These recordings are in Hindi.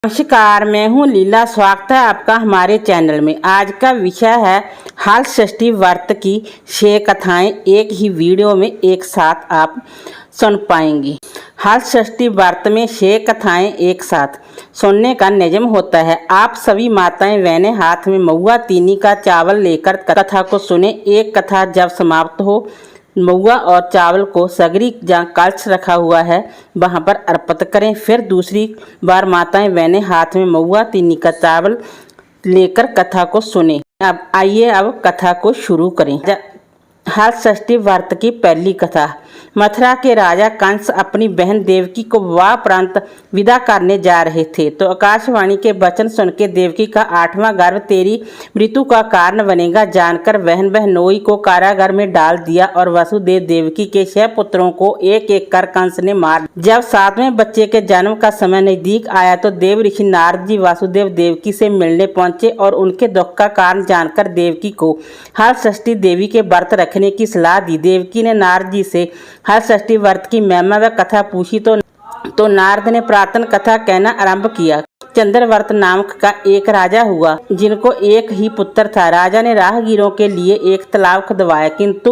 नमस्कार, मैं हूँ लीला। स्वागत है आपका हमारे चैनल में। आज का विषय है हल षष्ठी व्रत की 6 कथाएं एक ही वीडियो में एक साथ आप सुन पाएंगी। हल षष्ठी व्रत में 6 कथाएं एक साथ सुनने का नियम होता है। आप सभी माताएं बहनें हाथ में महुआ तीनी का चावल लेकर कथा को सुने। एक कथा जब समाप्त हो महुआ और चावल को सगरी जहाँ कलश रखा हुआ है वहाँ पर अर्पित करें। फिर दूसरी बार माताएं बहनें हाथ में महुआ तीनी का चावल लेकर कथा को सुने। अब आइए अब कथा को शुरू करें। हल षष्ठी व्रत की पहली कथा। मथुरा के राजा कंस अपनी बहन देवकी को विवाह प्रांत विदा करने जा रहे थे तो आकाशवाणी के वचन सुन के देवकी का 8वां गर्भ तेरी मृत्यु का कारण बनेगा जानकर बहन बहनोई को कारागार में डाल दिया और वसुदेव देवकी के 6 पुत्रों को एक एक कर कंस ने मार। जब 7वें बच्चे के जन्म का समय नजदीक आया तो देव ऋषि नारद जी वासुदेव देवकी से मिलने पहुंचे और उनके दुख का कारण जानकर देवकी को हल षष्ठी देवी के व्रत रखने की सलाह दी। देवकी ने नारद जी से हल षष्ठी व्रत की महिमा व कथा पूछी तो नारद ने प्रार्थना कथा कहना आरंभ किया। चंद्रव्रत नामक का एक राजा हुआ जिनको एक ही पुत्र था। राजा ने राहगीरों के लिए एक तालाब खुदवाया किंतु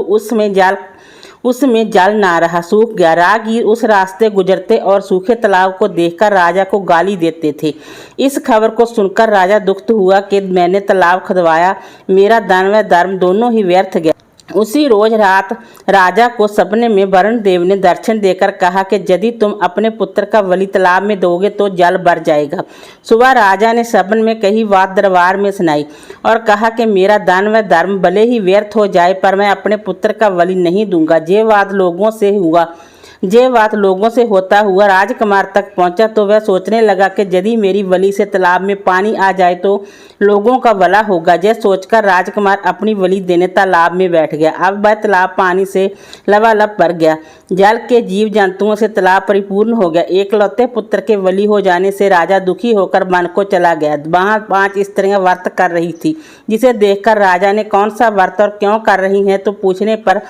उसमें जल ना रहा, सूख गया। राहगीर उस रास्ते गुजरते और सूखे तालाब को देखकर राजा को गाली देते थे। इस खबर को सुनकर राजा दुखित हुआ कि मैंने तालाब खुदवाया, मेरा दान व धर्म दोनों ही व्यर्थ गया। उसी रोज रात राजा को सपने में वरुण देव ने दर्शन देकर कहा कि यदि तुम अपने पुत्र का बलि तालाब में दोगे तो जल भर जाएगा। सुबह राजा ने सपन में कही बात दरबार में सुनाई और कहा कि मेरा दान व धर्म भले ही व्यर्थ हो जाए पर मैं अपने पुत्र का बलि नहीं दूंगा। ये बात लोगों से होता हुआ राजकुमार तक पहुंचा तो वह सोचने लगा कि यदि मेरी बलि से तालाब में पानी आ जाए तो लोगों का भला होगा। यह सोचकर राजकुमार अपनी बलि देने तालाब में बैठ गया। अब वह तालाब पानी से लबालब भर गया। जल के जीव जंतुओं से तालाब परिपूर्ण हो गया। एकलौते पुत्र के बलि हो जाने से राजा दुखी होकर वन को चला गया। वहाँ 5 स्त्रियां व्रत कर रही थी जिसे देखकर राजा ने कौन सा व्रत और क्यों कर रही हैं तो पूछने पर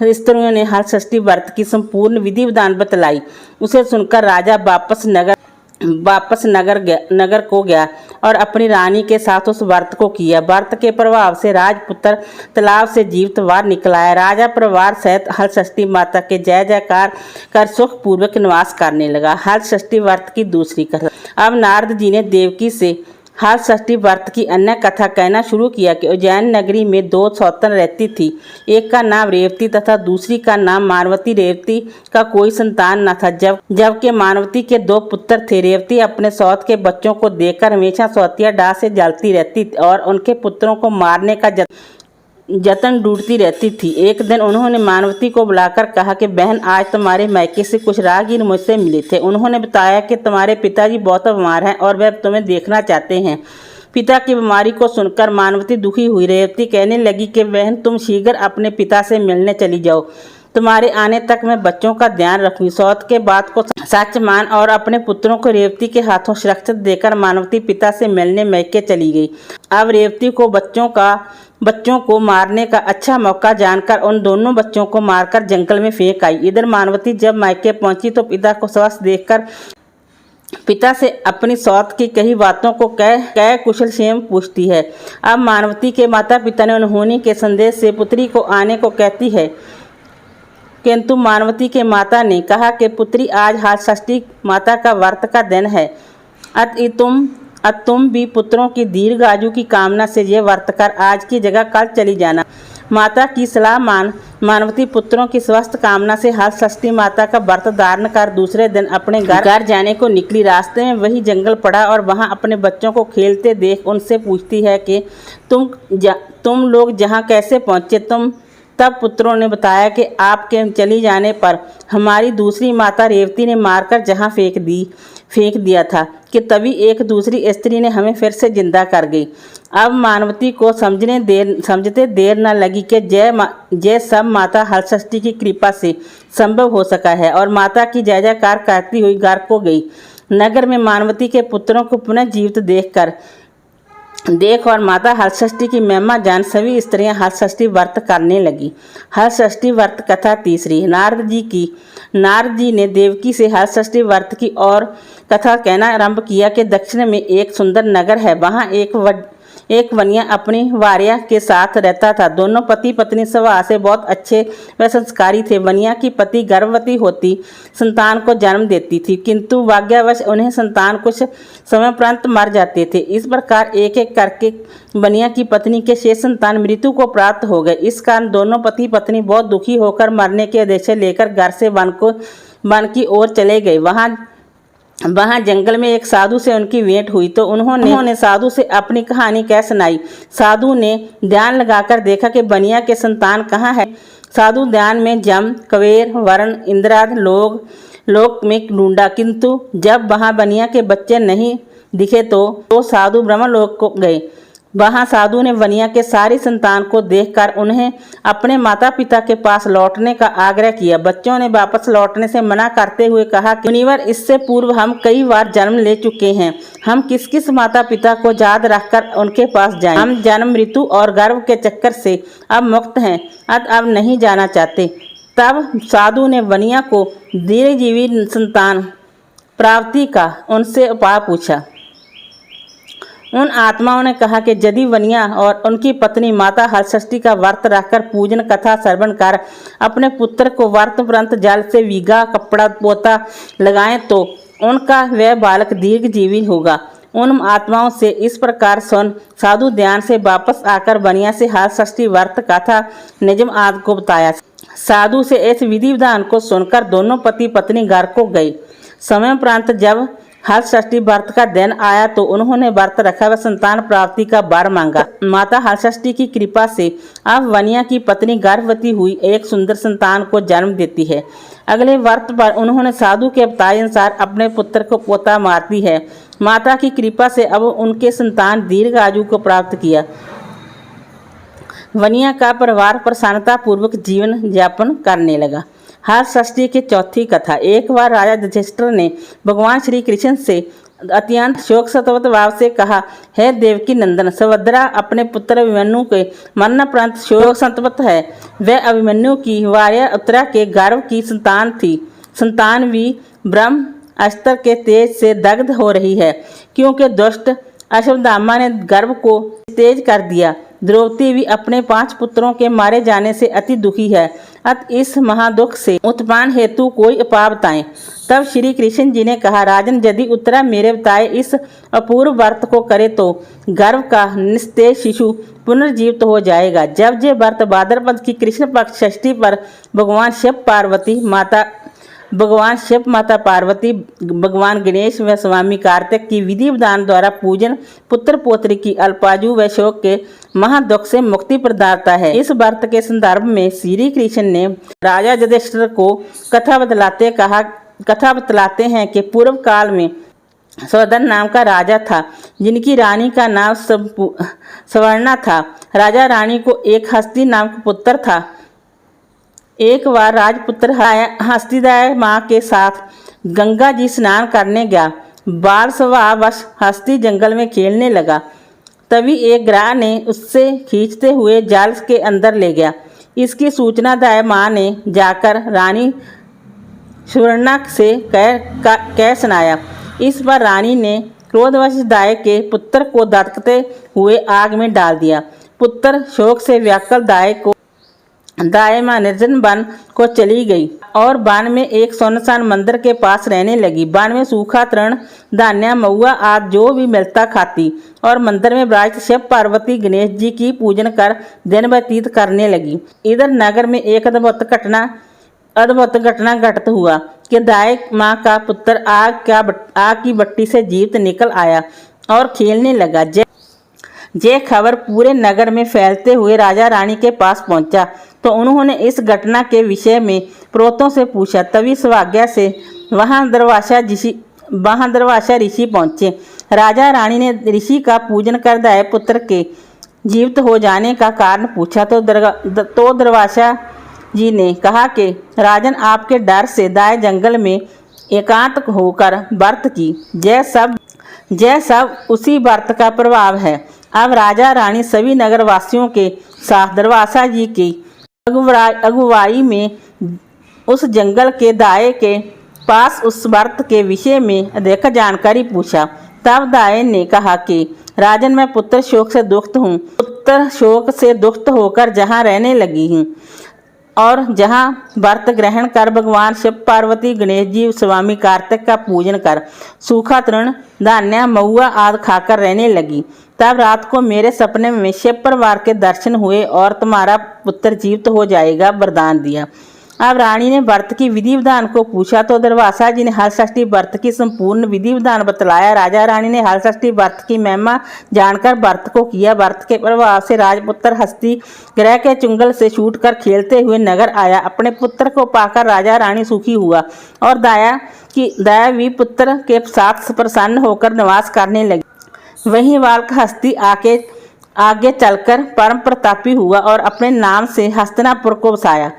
स्त्रियों ने हल षष्ठी व्रत की संपूर्ण विधि विधान बतलाई। उसे सुनकर राजा वापस नगर को गया और अपनी रानी के साथ उस व्रत को किया। व्रत के प्रभाव से राजपुत्र तालाब से जीवित बाहर निकल आया। राजा परिवार सहित हल षष्ठी माता के जय जयकार कर सुख पूर्वक निवास करने लगा। हल षष्ठी व्रत की दूसरी कथा। अब नारद जी ने देवकी से हल षष्ठी व्रत की अन्य कथा कहना शुरू किया कि उज्जैन नगरी में 2 सौतन रहती थी। एक का नाम रेवती तथा दूसरी का नाम मानवती। रेवती का कोई संतान न था जबकि मानवती के 2 पुत्र थे। रेवती अपने सौत के बच्चों को देखकर हमेशा सौतिया डाह से जलती रहती और उनके पुत्रों को मारने का जतन ढूंढती रहती थी। एक दिन उन्होंने मानवती को बुलाकर कहा कि बहन, आज तुम्हारे मायके से कुछ राहगीर मुझसे मिले थे। उन्होंने बताया कि तुम्हारे पिताजी बहुत बीमार हैं और वह तुम्हें देखना चाहते हैं। पिता की बीमारी को सुनकर मानवती दुखी हुई। रेवती कहने लगी कि बहन, तुम शीघ्र अपने पिता से मिलने चली जाओ। तुम्हारे आने तक मैं बच्चों का ध्यान रखूंगी। सौत के बात को सच मान और अपने पुत्रों को रेवती के हाथों सुरक्षित देकर मानवती पिता से मिलने मैके चली गई। अब रेवती को बच्चों को मारने का अच्छा मौका जानकर उन दोनों बच्चों को मारकर जंगल में फेंक आई। इधर मानवती जब मायके पहुंची तो पिता को स्वस्थ देखकर पिता से अपनी सौत की कही बातों को कह कुशल क्षेम पूछती है। अब मानवती के माता पिता ने उन्होंने के संदेश से पुत्री को आने को कहती है किंतु मानवती के माता ने कहा कि पुत्री, आज हल षष्ठी माता का व्रत का दिन है। तुम भी पुत्रों की दीर्घ आयु की कामना से ये व्रत कर आज की जगह कल चली जाना। माता की सलाह मान मानवती पुत्रों की स्वस्थ कामना से हल षष्ठी माता का व्रत धारण कर दूसरे दिन अपने घर जाने को निकली। रास्ते में वही जंगल पड़ा और वहां अपने बच्चों को खेलते देख उनसे पूछती है कि तुम लोग जहां कैसे पहुंचे। तब पुत्रों ने बताया कि आपके चली जाने पर हमारी दूसरी माता रेवती ने मारकर जहां फेंक दिया था कि तभी एक दूसरी स्त्री ने हमें फिर से जिंदा कर गई। अब मानवती को समझते देर न लगी कि जय सब माता हल षष्ठी की कृपा से संभव हो सका है और माता की जय जयकार करती हुई घर को गई। नगर में मानवती के पुत्रों को पुनः जीवित देखकर देख और माता हलषष्ठी की महिमा जान सभी स्त्रियां हलषष्ठी व्रत करने लगी। हलषष्ठी व्रत कथा तीसरी। नारद जी ने देवकी से हलषष्ठी व्रत की और कथा कहना आरंभ किया कि दक्षिण में एक सुंदर नगर है। वहाँ एक वनिया अपनी वार्या के साथ रहता था। दोनों पति पत्नी स्वभाव से बहुत अच्छे व संस्कारी थे। वनिया की पति गर्भवती होती संतान को जन्म देती थी, किंतु भाग्यवश उन्हें संतान कुछ समयोपरांत मर जाते थे। इस प्रकार एक एक करके वनिया की पत्नी के शेष संतान मृत्यु को प्राप्त हो गए। इस कारण दोनों पति पत्नी बहुत दुखी होकर मरने के उद्देश्य लेकर घर से वन की ओर चले गए। वहाँ जंगल में एक साधु से उनकी भेंट हुई तो उन्होंने साधु से अपनी कहानी कह सुनाई। साधु ने ध्यान लगाकर देखा कि बनिया के संतान कहाँ है। साधु ध्यान में जम, कुबेर, वरुण, इंद्रादि लोक में ढूंढा, किंतु जब वहाँ बनिया के बच्चे नहीं दिखे तो साधु ब्रह्मलोक को गए। वहाँ साधु ने वनिया के सारी संतान को देखकर उन्हें अपने माता पिता के पास लौटने का आग्रह किया। बच्चों ने वापस लौटने से मना करते हुए कहा कि मुनिवर, इससे पूर्व हम कई बार जन्म ले चुके हैं। हम किस किस माता पिता को याद रखकर उनके पास जाएं? हम जन्म, मृत्यु और गर्भ के चक्कर से अब मुक्त हैं, अब नहीं जाना चाहते। तब साधु ने वनिया को दीर्घजीवी संतान प्राप्ति का उनसे उपाय पूछा। उन आत्माओं ने कहा कि यदि वनिया और उनकी पत्नी माता हलषष्ठी का व्रत रखकर पूजन कथा श्रवण कर अपने पुत्र को व्रत उपरांत जल से भीगा कपड़ा पोता लगाएं तो उनका वह बालक दीर्घजीवी होगा। उन आत्माओं से इस प्रकार सुन साधु ध्यान से वापस आकर वनिया से हलषष्ठी व्रत कथा निजम आदि को बताया। साधु से इस विधि विधान को सुनकर दोनों पति पत्नी घर को गए। समय उपरांत जब हलषष्ठी व्रत का दिन आया तो उन्होंने व्रत रखा व संतान प्राप्ति का वर मांगा। माता हलषष्ठी की कृपा से अब वनिया की पत्नी गर्भवती हुई एक सुंदर संतान को जन्म देती है। अगले व्रत पर उन्होंने साधु के बताए अनुसार अपने पुत्र को पोता मारती है। माता की कृपा से अब उनके संतान दीर्घ आयु को प्राप्त किया। वनिया का परिवार प्रसन्नता पूर्वक जीवन यापन करने लगा। हलषष्ठी की चौथी कथा। एक बार राजा युधिष्ठिर ने भगवान श्री कृष्ण से अत्यंत शोक संतप्त भाव से कहा, हे देवकी नंदन, सुभद्रा अपने पुत्र अभिमन्यु के मरणोपरांत शोक संतप्त है। वह अभिमन्यु की भार्या उत्तरा के गर्भ की संतान थी। संतान भी ब्रह्म अस्त्र के तेज से दग्ध हो रही है, क्योंकि दुष्ट अश्वत्थामा ने गर्भ को तेज कर दिया। द्रौपदी भी अपने 5 पुत्रों के मारे जाने से अति दुखी है। अत इस महादुख से उत्पान हेतु कोई उपाय बताएं। तब श्री कृष्ण जी ने कहा, राजन, यदि उत्तरा मेरे बताए इस अपूर्व व्रत को करे तो गर्भ का निस्तेज शिशु पुनर्जीवित हो जाएगा। जब ये व्रत भाद्रपद की कृष्ण पक्ष षष्ठी पर भगवान शिव माता पार्वती, भगवान गणेश व स्वामी कार्तिक की विधि विधान द्वारा पूजन पुत्र पोत्री की अल्पायु व शोक के महादुख से मुक्ति प्रदाता है। इस व्रत के संदर्भ में श्री कृष्ण ने राजा युधिष्ठिर को कथा बतलाते हैं कि पूर्व काल में सौदन नाम का राजा था, जिनकी रानी का नाम सवर्णा था। राजा रानी को एक हस्ती नाम का पुत्र था। एक बार राजपुत्र हस्तिदाय माँ के साथ गंगा जी स्नान करने गया। बाल स्वभाववश हस्ती जंगल में खेलने लगा। तभी एक ग्राह ने उससे खींचते हुए जाल के अंदर ले गया। इसकी सूचना दाय माँ ने जाकर रानी सुवर्णा से कह सुनाया। इस पर रानी ने क्रोधवश दाय के पुत्र को दत्कते हुए आग में डाल दिया। पुत्र शोक से व्याकुल दाय माँ निर्जन वन को चली गई और वन में एक सुनसान मंदिर के पास रहने लगी। वन में सूखा तृण, धान्य, महुआ आदि जो भी मिलता खाती और मंदिर में विराजित शिव पार्वती गणेश जी की पूजन कर दिन व्यतीत करने लगी। इधर नगर में एक अद्भुत घटना घटित हुआ कि दाय माँ का पुत्र आग की भट्टी से जीवित निकल आया और खेलने लगा। ये खबर पूरे नगर में फैलते हुए राजा रानी के पास पहुंचा तो उन्होंने इस घटना के विषय में पुरोहितों से पूछा। तभी सौभाग्य से वहां दरवाशा ऋषि पहुंचे। राजा रानी ने ऋषि का पूजन कर दाय पुत्र के जीवित हो जाने का कारण पूछा तो दरवाशा जी ने कहा कि राजन, आपके डर से दाय जंगल में एकांत होकर व्रत की। यह सब उसी व्रत का प्रभाव है। अब राजा रानी सभी नगरवासियों के साथ दरवासा जी की अगुवाई में उस जंगल के दाए के पास उस व्रत के विषय में अधिक जानकारी पूछा। तब दाए ने कहा कि राजन, मैं पुत्र शोक से दुखित हूँ। पुत्र शोक से दुखित होकर जहाँ रहने लगी हूँ और जहाँ व्रत ग्रहण कर भगवान शिव, पार्वती, गणेश जी, स्वामी कार्तिक का पूजन कर सूखा तृण, धान्य, महुआ आदि खाकर रहने लगी। तब रात को मेरे सपने में शिव परिवार के दर्शन हुए और तुम्हारा पुत्र जीवित हो जाएगा वरदान दिया। अब रानी ने व्रत की विधि विधान को पूछा तो दरवासा जी ने हलषष्ठी व्रत की संपूर्ण विधि विधान बतलाया। राजा रानी ने हलषष्ठी व्रत की महिमा जानकर व्रत को किया। व्रत के प्रभाव से राजपुत्र हस्ती ग्रह के चुंगल से छूटकर खेलते हुए नगर आया। अपने पुत्र को पाकर राजा रानी सुखी हुआ और दयावी पुत्र के साथ प्रसन्न होकर निवास करने लगी। वहीं बालक हस्ती आगे चलकर परम प्रतापी हुआ और अपने नाम से हस्तिनापुर को बसाया।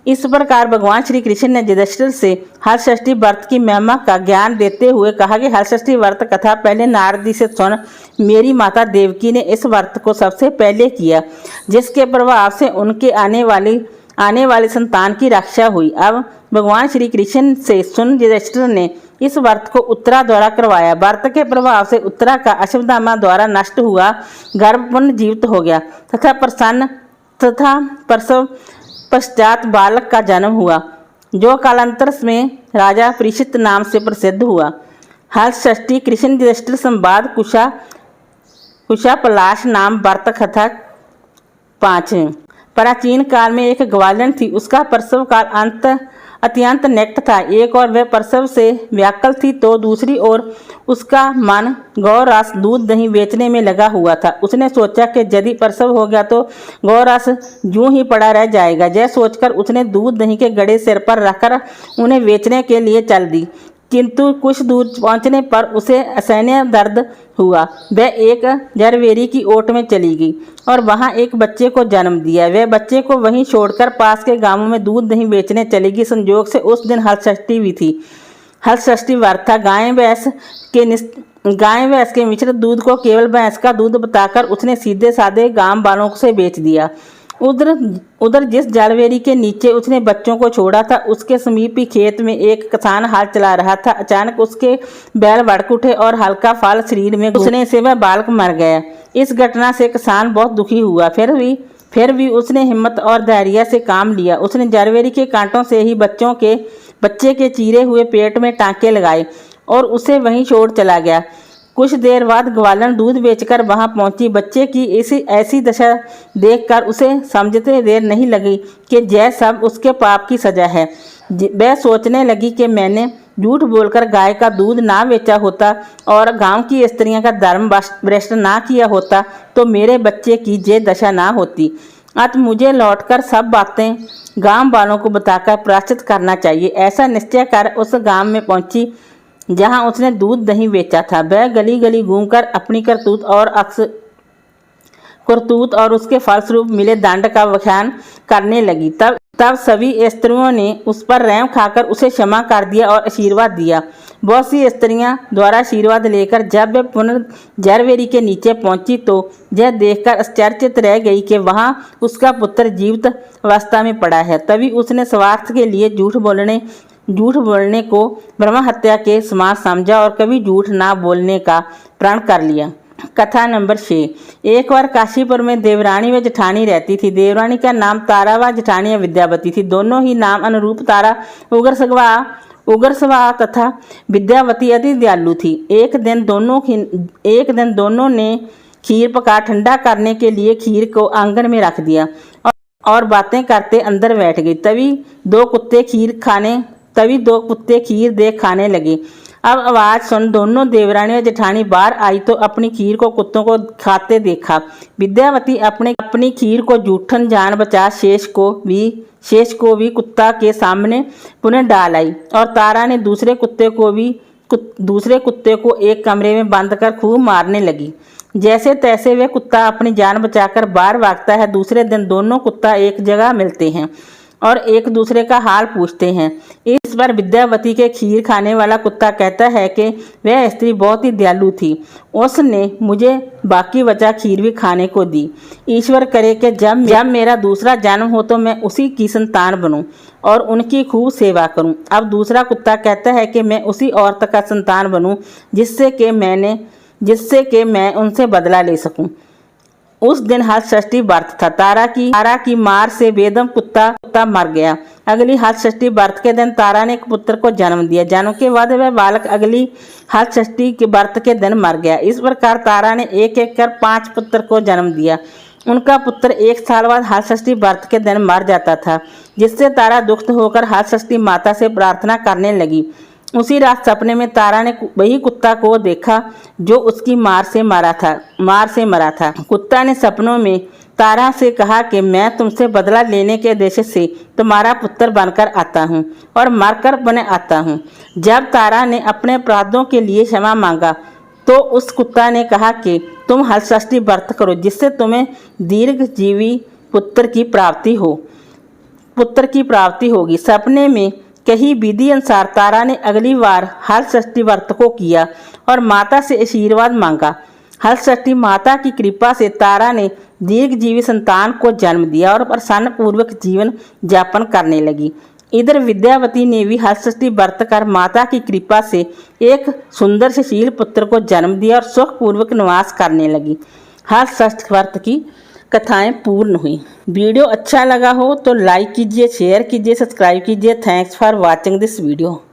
इस प्रकार भगवान श्री कृष्ण ने युधिष्ठिर से हलषष्ठी व्रत की महिमा का ज्ञान देते हुए कहा कि हलषष्ठी व्रत कथा पहले नारद जी से सुन। मेरी माता देवकी ने इस व्रत को सबसे पहले किया, जिसके प्रभाव से उनके आने वाली संतान की रक्षा हुई। अब भगवान श्री कृष्ण से सुन युधिष्ठिर ने इस व्रत को उत्तरा द्वारा करवाया। व्रत के प्रभाव से उत्तरा का अश्वत्थामा द्वारा नष्ट हुआ गर्भ पुनः जीवित हो गया तथा प्रसव पश्चात बालक का जन्म हुआ, जो कालांतर में राजा परीक्षित नाम से प्रसिद्ध हुआ। हलषष्ठी कृष्ण युधिष्ठिर संवाद कुशा पलाश नाम व्रत कथा 5। प्राचीन काल में एक ग्वालन थी। उसका प्रसव काल अत्यंत नेक्त था। एक और वह प्रसव से व्याकुल थी तो दूसरी ओर उसका मन गौरस दूध दही बेचने में लगा हुआ था। उसने सोचा कि यदि प्रसव हो गया तो गौरस यूं ही पड़ा रह जाएगा। यह सोचकर उसने दूध दही के गड़े सिर पर रखकर उन्हें बेचने के लिए चल दी, किंतु कुछ दूर पहुंचने पर उसे असहनीय दर्द हुआ। वह एक जरवेरी की ओट में चली गई और वहां एक बच्चे को जन्म दिया। वह बच्चे को वहीं छोड़कर पास के गांवों में दूध दही बेचने चली गई। संयोग से उस दिन हलषष्ठी भी थी। हलषष्ठी व्रत था। गाय भैंस के मिश्रित दूध को केवल भैंस का दूध बताकर उसने सीधे साधे गांव वालों से बेच दिया। उधर जिस जलवेरी के नीचे उसने बच्चों को छोड़ा था, उसके समीप ही खेत में एक किसान हल चला रहा था। अचानक उसके बैल भड़क उठे और हल्का फाल शरीर में घुसने से वह बालक मर गया। इस घटना से किसान बहुत दुखी हुआ। फिर भी उसने हिम्मत और धैर्य से काम लिया। उसने जरवेरी के कांटों से ही बच्चे के चीरे हुए पेट में टांके लगाए और उसे वहीं छोड़ चला गया। कुछ देर बाद ग्वालन दूध बेचकर वहां पहुंची। बच्चे की ऐसी दशा देखकर उसे समझते देर नहीं लगी कि यह सब उसके पाप की सजा है। वह सोचने लगी कि मैंने झूठ बोलकर गाय का दूध ना बेचा होता और गांव की स्त्रियों का धर्म भ्रष्ट ना किया होता तो मेरे बच्चे की ये दशा ना होती। अतः मुझे लौटकर सब बातें गांव वालों को बताकर प्रायश्चित करना चाहिए। ऐसा निश्चय कर उस गांव में पहुंची जहां उसने दूध दही बेचा था। वह गली गली घूमकर अपनी करतूत और उसके फलस्वरूप मिले दंड का व्याख्यान करने लगी। तब सभी स्त्रियों ने उस पर रहम खाकर उसे क्षमा कर दिया और आशीर्वाद दिया। बहुत सी स्त्रियां द्वारा आशीर्वाद लेकर जब वह पुनः जरवेरी के नीचे पहुंची तो यह देखकर आश्चर्यचकित रह गई कि वहां उसका पुत्र जीवित अवस्था में पड़ा है। तभी उसने स्वार्थ के लिए झूठ बोलने को ब्रह्म हत्या के समान समझा और कभी झूठ ना बोलने का प्रण कर लिया। कथा नंबर 6। एक बार काशीपुर में देवरानी व जेठानी रहती थी। देवरानी का नाम तारा व जेठानी विद्यावती थी। दोनों ही नाम अनुरूप तारा उग्र स्वभाव तथा विद्यावती अति दयालु थी। एक दिन दोनों ने खीर पका ठंडा करने के लिए खीर को आंगन में रख दिया और बातें करते अंदर बैठ गई। तभी दो कुत्ते खीर देख खाने लगे। अब आवाज सुन दोनों देवरानी और जेठानी बाहर आई तो अपनी खीर को कुत्तों को खाते देखा। विद्यावती अपनी खीर को जूठन जान बचा शेष को भी कुत्ता के सामने पुनः डाल आई और तारा ने दूसरे कुत्ते को एक कमरे में बंद कर खूब मारने लगी। जैसे तैसे वह कुत्ता अपनी जान बचाकर बाहर भागता है। दूसरे दिन दोनों कुत्ता एक जगह मिलते हैं और एक दूसरे का हाल पूछते हैं। इस पर विद्यावती के खीर खाने वाला कुत्ता कहता है कि वह स्त्री बहुत ही दयालु थी, उसने मुझे बाकी बचा खीर भी खाने को दी। ईश्वर करे कि जब मेरा दूसरा जन्म हो तो मैं उसी की संतान बनूं और उनकी खूब सेवा करूं। अब दूसरा कुत्ता कहता है कि मैं उसी औरत का संतान बनूं जिससे कि मैं उनसे बदला ले सकूं। उस दिन हल षष्ठी व्रत था। तारा की मार से बेदम कुत्ता मर गया। अगली हल षष्ठी व्रत के दिन तारा ने एक पुत्र को जन्म दिया। जन्म के बाद वह बालक अगली हल षष्ठी के व्रत के दिन मर गया। इस प्रकार तारा ने एक एक कर 5 पुत्र को जन्म दिया। उनका पुत्र 1 साल बाद हल षष्ठी व्रत के दिन मर जाता था, जिससे तारा दुखित होकर हल षष्ठी माता से प्रार्थना करने लगी। उसी रात सपने में तारा ने वही कुत्ता को देखा जो उसकी मार से मरा था। कुत्ता ने सपनों में तारा से कहा कि मैं तुमसे बदला लेने के उद्देश्य से तुम्हारा पुत्र बनकर आता हूँ और मरकर बने आता हूँ। जब तारा ने अपने अपराधों के लिए क्षमा मांगा तो उस कुत्ता ने कहा कि तुम हल षष्ठी व्रत करो, जिससे तुम्हें दीर्घजीवी पुत्र की प्राप्ति होगी। सपने में कही विधि अनुसार तारा ने अगली बार हल षष्ठी व्रत को किया और माता से आशीर्वाद मांगा। हल षष्ठी माता की कृपा से तारा ने दीर्घजीवी संतान को जन्म दिया और प्रसन्न पूर्वक जीवन यापन करने लगी। इधर विद्यावती ने भी हल षष्ठी व्रत कर माता की कृपा से एक सुंदर सुशील पुत्र को जन्म दिया और सुखपूर्वक निवास करने लगी। हल षष्ठी व्रत की कथाएं पूर्ण हुई। वीडियो अच्छा लगा हो तो लाइक कीजिए, शेयर कीजिए, सब्सक्राइब कीजिए। Thanks for watching this video.